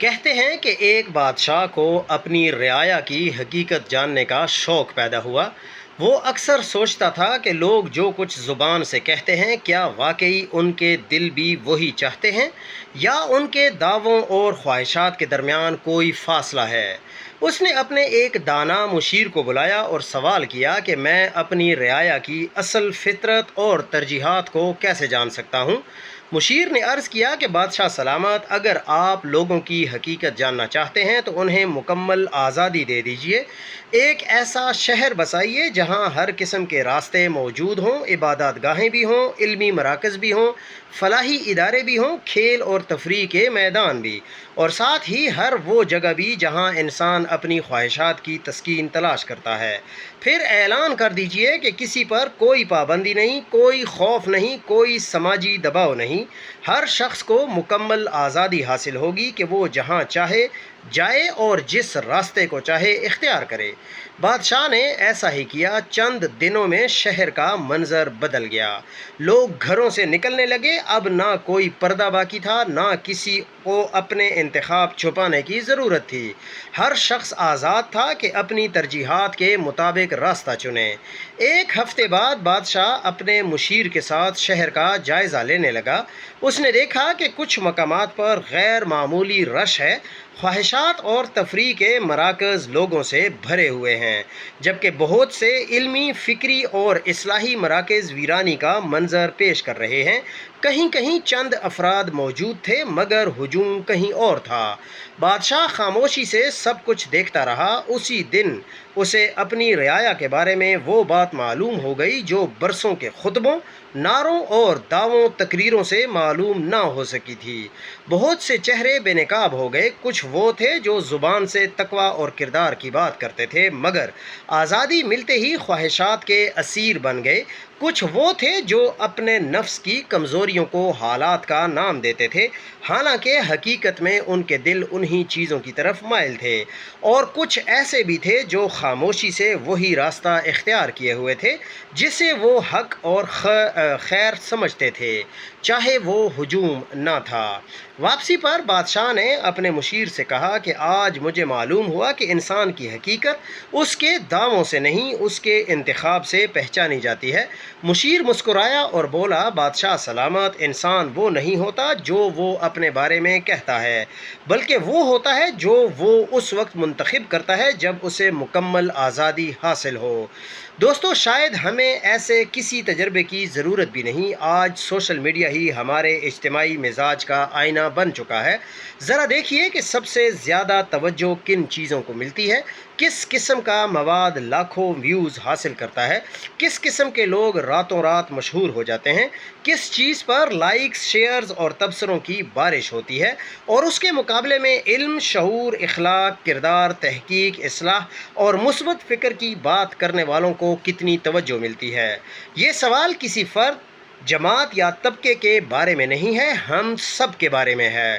کہتے ہیں کہ ایک بادشاہ کو اپنی رعایا کی حقیقت جاننے کا شوق پیدا ہوا۔ وہ اکثر سوچتا تھا کہ لوگ جو کچھ زبان سے کہتے ہیں کیا واقعی ان کے دل بھی وہی چاہتے ہیں، یا ان کے دعووں اور خواہشات کے درمیان کوئی فاصلہ ہے۔ اس نے اپنے ایک دانا مشیر کو بلایا اور سوال کیا کہ میں اپنی رعایا کی اصل فطرت اور ترجیحات کو کیسے جان سکتا ہوں؟ مشیر نے عرض کیا کہ بادشاہ سلامت، اگر آپ لوگوں کی حقیقت جاننا چاہتے ہیں تو انہیں مکمل آزادی دے دیجیے۔ ایک ایسا شہر بسائیے جہاں ہر قسم کے راستے موجود ہوں، عبادات گاہیں بھی ہوں، علمی مراکز بھی ہوں، فلاحی ادارے بھی ہوں، کھیل اور تفریح کے میدان بھی، اور ساتھ ہی ہر وہ جگہ بھی جہاں انسان اپنی خواہشات کی تسکین تلاش کرتا ہے۔ پھر اعلان کر دیجیے کہ کسی پر کوئی پابندی نہیں، کوئی خوف نہیں، کوئی سماجی دباؤ نہیں۔ ہر شخص کو مکمل آزادی حاصل ہوگی کہ وہ جہاں چاہے جائے اور جس راستے کو چاہے اختیار کرے۔ بادشاہ نے ایسا ہی کیا۔ چند دنوں میں شہر کا منظر بدل گیا۔ لوگ گھروں سے نکلنے لگے۔ اب نہ کوئی پردہ باقی تھا، نہ کسی کو اپنے انتخاب چھپانے کی ضرورت تھی۔ ہر شخص آزاد تھا کہ اپنی ترجیحات کے مطابق راستہ چنے۔ ایک ہفتے بعد بادشاہ اپنے مشیر کے ساتھ شہر کا جائزہ لینے لگا۔ اس نے دیکھا کہ کچھ مقامات پر غیر معمولی رش ہے، خواہشات اور تفریح کے مراکز لوگوں سے بھرے ہوئے ہیں، جبکہ بہت سے علمی، فکری اور اصلاحی مراکز ویرانی کا منظر پیش کر رہے ہیں۔ کہیں کہیں چند افراد موجود تھے، مگر ہجوم کہیں اور تھا۔ بادشاہ خاموشی سے سب کچھ دیکھتا رہا۔ اسی دن اسے اپنی رعایا کے بارے میں وہ بات معلوم ہو گئی جو برسوں کے خطبوں، نعروں اور دعووں تقریروں سے معلوم نہ ہو سکی تھی۔ بہت سے چہرے بے نقاب ہو گئے۔ کچھ وہ تھے جو زبان سے تقویٰ اور کردار کی بات کرتے تھے، مگر آزادی ملتے ہی خواہشات کے اسیر بن گئے۔ کچھ وہ تھے جو اپنے نفس کی کمزوریوں کو حالات کا نام دیتے تھے، حالانکہ حقیقت میں ان کے دل انہی چیزوں کی طرف مائل تھے۔ اور کچھ ایسے بھی تھے جو خاموشی سے وہی راستہ اختیار کیے ہوئے تھے جسے وہ حق اور خیر سمجھتے تھے، چاہے وہ ہجوم نہ تھا۔ واپسی پر بادشاہ نے اپنے مشیر سے کہا کہ آج مجھے معلوم ہوا کہ انسان کی حقیقت اس کے دعووں سے نہیں، اس کے انتخاب سے پہچانی جاتی ہے۔ مشیر مسکرایا اور بولا، بادشاہ سلامت، انسان وہ نہیں ہوتا جو وہ اپنے بارے میں کہتا ہے، بلکہ وہ ہوتا ہے جو وہ اس وقت منتخب کرتا ہے جب اسے مکمل آزادی حاصل ہو۔ دوستو، شاید ہمیں ایسے کسی تجربے کی ضرورت بھی نہیں۔ آج سوشل میڈیا ہی ہمارے اجتماعی مزاج کا آئینہ بن چکا ہے۔ ذرا دیکھیے کہ سب سے زیادہ توجہ کن چیزوں کو ملتی ہے، کس قسم کا مواد لاکھوں ویوز حاصل کرتا ہے، کس قسم کے لوگ راتوں رات مشہور ہو جاتے ہیں، کس چیز پر لائکس، شیئرز اور تبصروں کی بارش ہوتی ہے، اور اس کے مقابلے میں علم، شعور، اخلاق، کردار، تحقیق، اصلاح اور مثبت فکر کی بات کرنے والوں کو کتنی توجہ ملتی ہے۔ یہ سوال کسی فرد، جماعت یا طبقے کے بارے میں نہیں ہے، ہم سب کے بارے میں ہے۔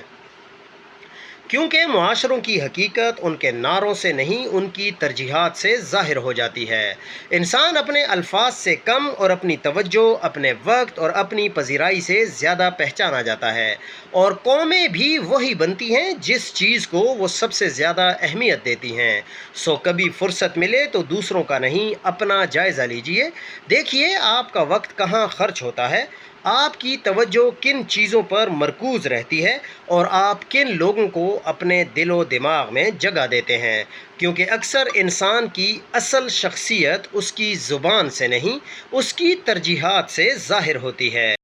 کیونکہ معاشروں کی حقیقت ان کے نعروں سے نہیں، ان کی ترجیحات سے ظاہر ہو جاتی ہے۔ انسان اپنے الفاظ سے کم اور اپنی توجہ، اپنے وقت اور اپنی پذیرائی سے زیادہ پہچانا جاتا ہے، اور قومیں بھی وہی بنتی ہیں جس چیز کو وہ سب سے زیادہ اہمیت دیتی ہیں۔ سو کبھی فرصت ملے تو دوسروں کا نہیں، اپنا جائزہ لیجیے۔ دیکھیے آپ کا وقت کہاں خرچ ہوتا ہے، آپ کی توجہ کن چیزوں پر مرکوز رہتی ہے، اور آپ کن لوگوں کو اپنے دل و دماغ میں جگہ دیتے ہیں، کیونکہ اکثر انسان کی اصل شخصیت اس کی زبان سے نہیں، اس کی ترجیحات سے ظاہر ہوتی ہے۔